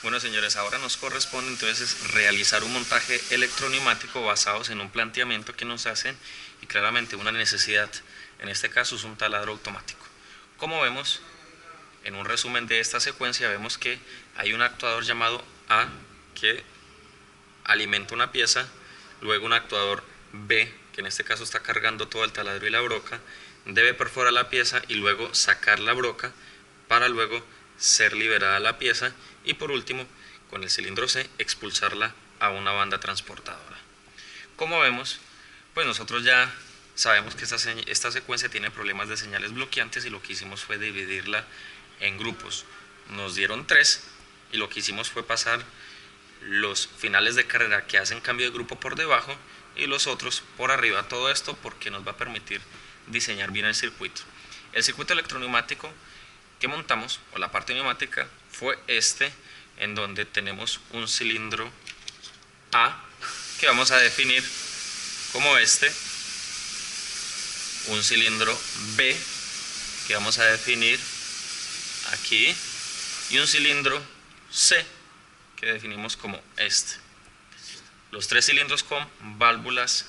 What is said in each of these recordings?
Bueno, señores, ahora nos corresponde entonces realizar un montaje electroneumático basados en un planteamiento que nos hacen y claramente una necesidad. En este caso es un taladro automático. Como vemos, en un resumen de esta secuencia vemos que hay un actuador llamado A que alimenta una pieza, luego un actuador B, que en este caso está cargando todo el taladro y la broca, debe perforar la pieza y luego sacar la broca para luego ser liberada la pieza y por último con el cilindro C expulsarla a una banda transportadora. Como vemos, pues nosotros ya sabemos que esta secuencia tiene problemas de señales bloqueantes y lo que hicimos fue dividirla en grupos. Nos dieron 3 y lo que hicimos fue pasar los finales de carrera que hacen cambio de grupo por debajo y los otros por arriba. Todo esto porque nos va a permitir diseñar bien el circuito. El circuito electroneumático que montamos, o la parte neumática, fue en donde tenemos un cilindro A que vamos a definir como un cilindro B que vamos a definir aquí y un cilindro C que definimos como los 3 cilindros con válvulas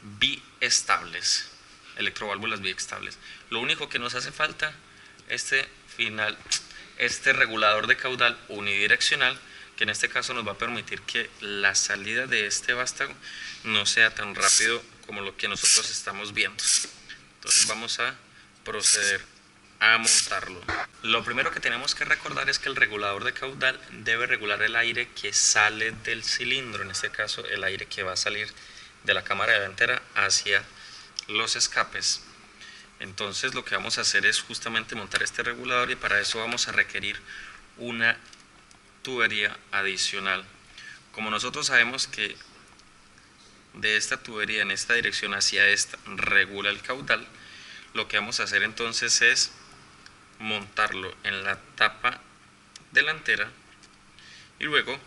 biestables, electroválvulas biestables. Lo único que nos hace falta este regulador de caudal unidireccional, que en este caso nos va a permitir que la salida de este vástago no sea tan rápido como lo que nosotros estamos viendo. Entonces vamos a proceder a montarlo. Lo primero que tenemos que recordar es que el regulador de caudal debe regular el aire que sale del cilindro, en este caso el aire que va a salir de la cámara delantera hacia los escapes. Entonces lo que vamos a hacer es justamente montar este regulador y para eso vamos a requerir una tubería adicional. Como nosotros sabemos que de esta tubería en esta dirección hacia esta regula el caudal, lo que vamos a hacer entonces es montarlo en la tapa delantera y luego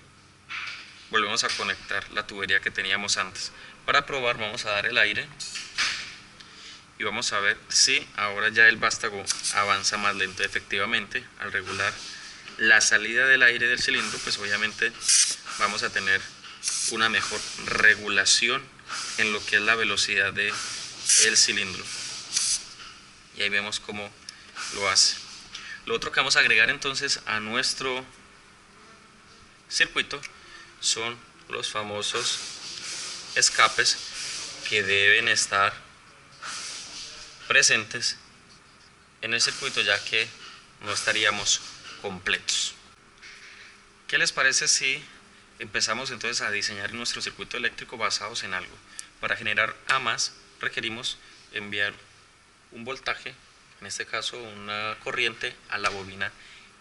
volvemos a conectar la tubería que teníamos antes. Para probar vamos a dar el aire y vamos a ver si ahora ya el vástago avanza más lento. Efectivamente, al regular la salida del aire del cilindro, pues obviamente vamos a tener una mejor regulación en lo que es la velocidad del cilindro. Y ahí vemos cómo lo hace. Lo otro que vamos a agregar entonces a nuestro circuito son los famosos escapes que deben estar presentes en el circuito, ya que no estaríamos completos. ¿Qué les parece si empezamos entonces a diseñar nuestro circuito eléctrico basados en algo? Para generar A+, requerimos enviar un voltaje, en este caso una corriente, a la bobina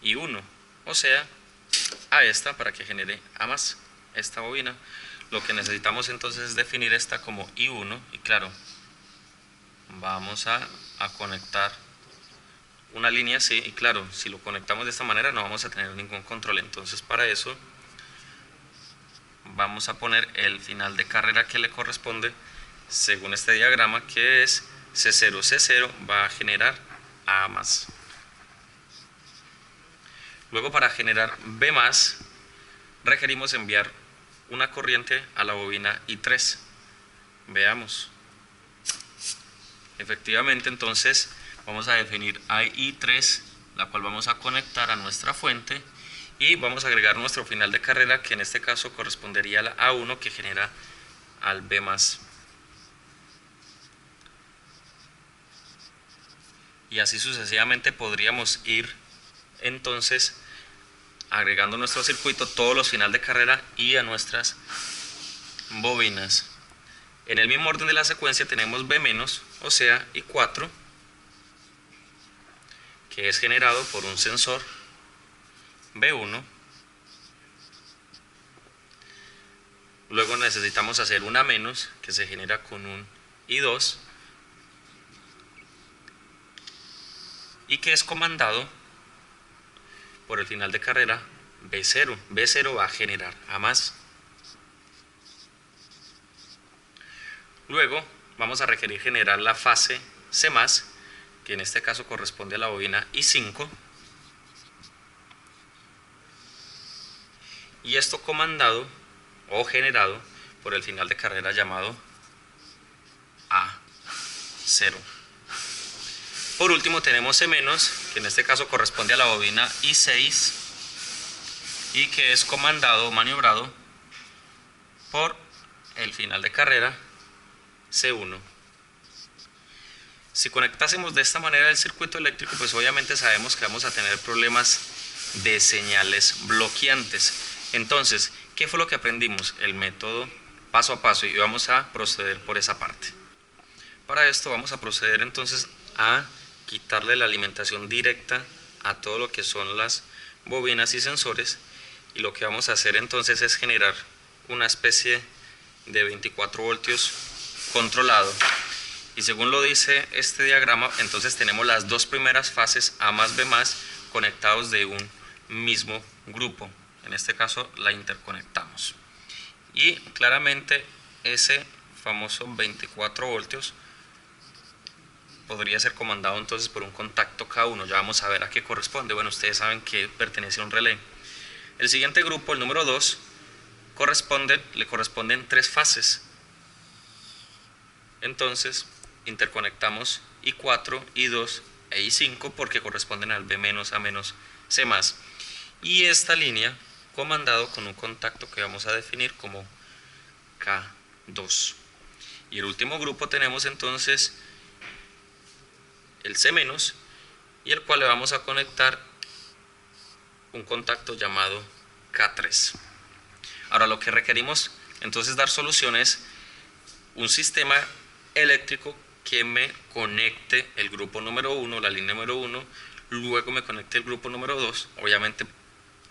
I1, o sea, a esta para que genere A+, esta bobina. Lo que necesitamos entonces es definir esta como I1 y claro, vamos a conectar una línea así y claro, si lo conectamos de esta manera no vamos a tener ningún control. Entonces para eso vamos a poner el final de carrera que le corresponde según este diagrama, que es C0. C0 va a generar A+. Luego para generar B+, requerimos enviar una corriente a la bobina I3. Veamos. Efectivamente, entonces vamos a definir a I3, la cual vamos a conectar a nuestra fuente y vamos a agregar nuestro final de carrera, que en este caso correspondería a la A1 que genera al B+. Y así sucesivamente podríamos ir entonces agregando a nuestro circuito todos los finales de carrera y a nuestras bobinas. En el mismo orden de la secuencia tenemos B-, o sea, I4, que es generado por un sensor B1. Luego necesitamos hacer una menos, que se genera con un I2, y que es comandado por el final de carrera B0. B0 va a generar A+. Luego vamos a requerir generar la fase C+, que en este caso corresponde a la bobina I5. y esto comandado o generado por el final de carrera llamado A0. Por último tenemos E-, que en este caso corresponde a la bobina I6 y que es comandado o maniobrado por el final de carrera C1. Si conectásemos de esta manera el circuito eléctrico, pues obviamente sabemos que vamos a tener problemas de señales bloqueantes. Entonces, ¿qué fue lo que aprendimos? El método paso a paso, y vamos a proceder por esa parte. Para esto vamos a proceder entonces a quitarle la alimentación directa a todo lo que son las bobinas y sensores, y lo que vamos a hacer entonces es generar una especie de 24 voltios controlado. Y según lo dice este diagrama, entonces tenemos las dos primeras fases A más B más conectados de un mismo grupo. En este caso la interconectamos. Y claramente ese famoso 24 voltios podría ser comandado entonces por un contacto K1. Ya vamos a ver a qué corresponde. Bueno, ustedes saben que pertenece a un relé. El siguiente grupo, el número 2, le corresponden 3 fases. Entonces interconectamos I4, I2 e I5 porque corresponden al B-, A-, C+. Y esta línea comandado con un contacto que vamos a definir como K2. Y el último grupo tenemos entonces el C- y el cual le vamos a conectar un contacto llamado K3. Ahora lo que requerimos entonces dar solución es un sistema eléctrico que me conecte el grupo número 1, la línea número 1, luego me conecte el grupo número 2, obviamente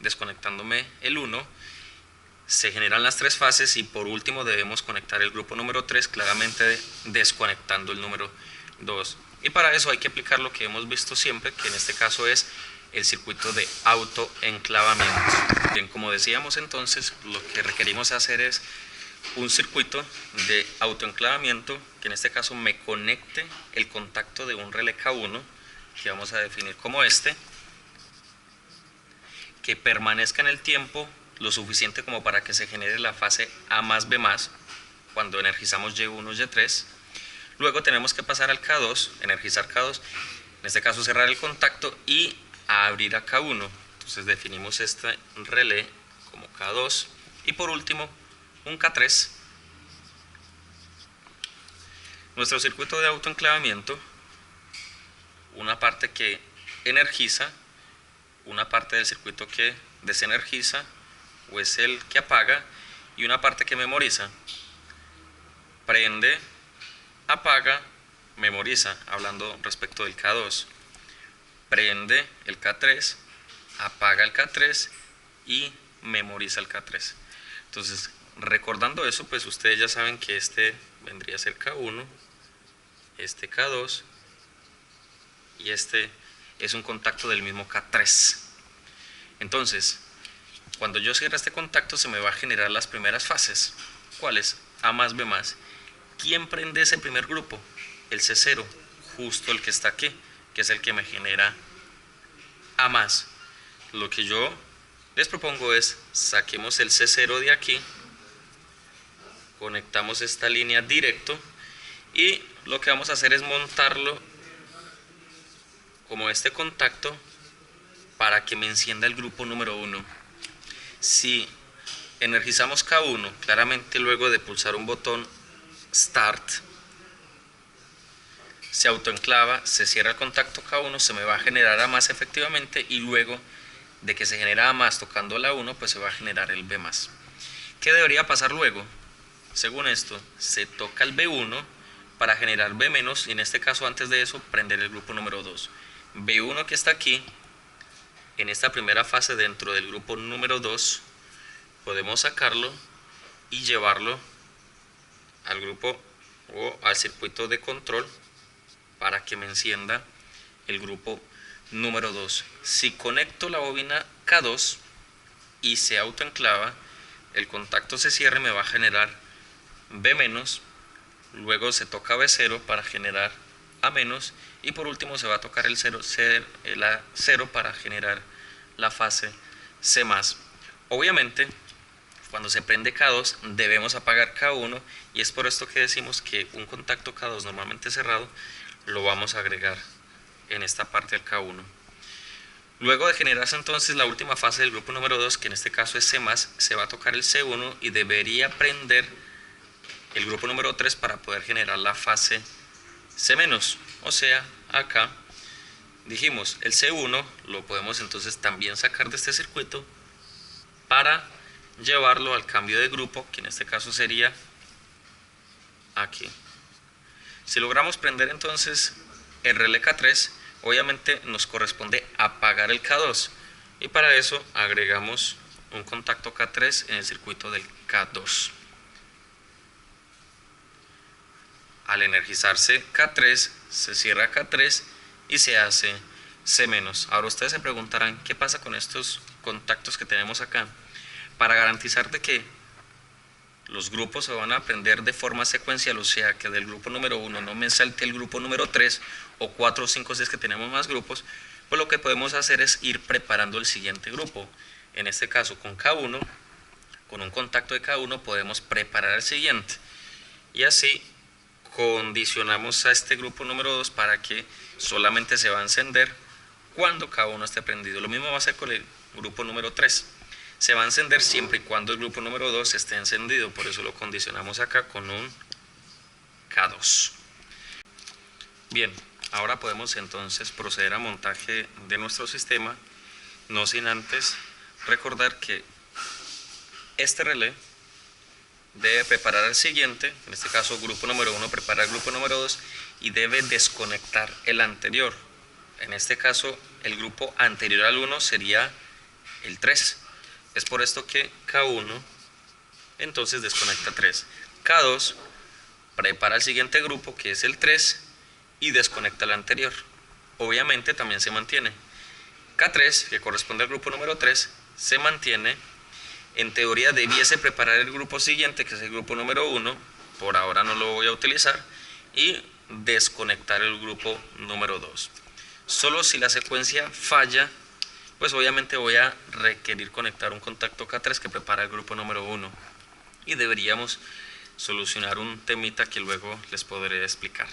desconectándome el 1, se generan las 3 fases y por último debemos conectar el grupo número 3, claramente desconectando el número 2. Y para eso hay que aplicar lo que hemos visto siempre, que en este caso es el circuito de autoenclavamiento. Bien, como decíamos entonces, lo que requerimos hacer es un circuito de autoenclavamiento que en este caso me conecte el contacto de un relé K1 que vamos a definir como este, que permanezca en el tiempo lo suficiente como para que se genere la fase A más B más cuando energizamos Y1 Y3. Luego tenemos que pasar al K2, energizar K2, en este caso cerrar el contacto y abrir a K1. Entonces definimos este relé como K2 y por último un K3. Nuestro circuito de autoenclavamiento, una parte que energiza, una parte del circuito que desenergiza o es el que apaga y una parte que memoriza. Prende, apaga, memoriza, hablando respecto del K2. Prende el K3, apaga el K3 y memoriza el K3. Entonces, recordando eso, pues ustedes ya saben que este vendría a ser K1, este K2 y este es un contacto del mismo K3. Entonces, cuando yo cierre este contacto se me va a generar las primeras fases. ¿Cuáles? A más B más. ¿Quién prende ese primer grupo? El C0, justo el que está aquí, que es el que me genera A más. Lo que yo les propongo es saquemos el C0 de aquí, conectamos esta línea directo y lo que vamos a hacer es montarlo como este contacto para que me encienda el grupo número 1. Si energizamos K1, claramente luego de pulsar un botón Start, se autoenclava, se cierra el contacto K1, se me va a generar A más efectivamente y luego de que se genera A más tocando la 1, pues se va a generar el B más. ¿Qué debería pasar luego? Según esto, se toca el B1 para generar B menos y en este caso antes de eso prender el grupo número 2. B1 que está aquí, en esta primera fase dentro del grupo número 2, podemos sacarlo y llevarlo al grupo o al circuito de control para que me encienda el grupo número 2. Si conecto la bobina K2 y se autoenclava, el contacto se cierra y me va a generar B menos, luego se toca B0 para generar A menos y por último se va a tocar el A0 para generar la fase C más. Obviamente, cuando se prende K2 debemos apagar K1 y es por esto que decimos que un contacto K2 normalmente cerrado lo vamos a agregar en esta parte del K1. Luego de generarse entonces la última fase del grupo número 2, que en este caso es C+, se va a tocar el C1 y debería prender el grupo número 3 para poder generar la fase C-. O sea, acá dijimos el C1 lo podemos entonces también sacar de este circuito para llevarlo al cambio de grupo, que en este caso sería aquí. Si logramos prender entonces el relé K3, obviamente nos corresponde apagar el K2 y para eso agregamos un contacto K3 en el circuito del K2. Al energizarse K3 se cierra K3 y se hace C-. Ahora ustedes se preguntarán qué pasa con estos contactos que tenemos acá. Para garantizar de que los grupos se van a prender de forma secuencial, o sea que del grupo número 1 no me salte el grupo número 3 o 4, 5, 6 que tenemos más grupos, pues lo que podemos hacer es ir preparando el siguiente grupo. En este caso con K1, con un contacto de K1 podemos preparar el siguiente y así condicionamos a este grupo número 2 para que solamente se va a encender cuando K1 esté prendido. Lo mismo va a ser con el grupo número 3. Se va a encender siempre y cuando el grupo número 2 esté encendido, por eso lo condicionamos acá con un K2. Bien, ahora podemos entonces proceder a montaje de nuestro sistema, no sin antes recordar que este relé debe preparar al siguiente, en este caso grupo número 1 prepara el grupo número 2 y debe desconectar el anterior. En este caso el grupo anterior al 1 sería el 3. Es por esto que K1 entonces desconecta 3. K2 prepara el siguiente grupo que es el 3 y desconecta el anterior. Obviamente también se mantiene. K3, que corresponde al grupo número 3, se mantiene. En teoría debiese preparar el grupo siguiente, que es el grupo número 1, por ahora no lo voy a utilizar, y desconectar el grupo número 2. Solo si la secuencia falla, pues obviamente voy a requerir conectar un contacto K3 que prepara el grupo número 1 y deberíamos solucionar un temita que luego les podré explicar.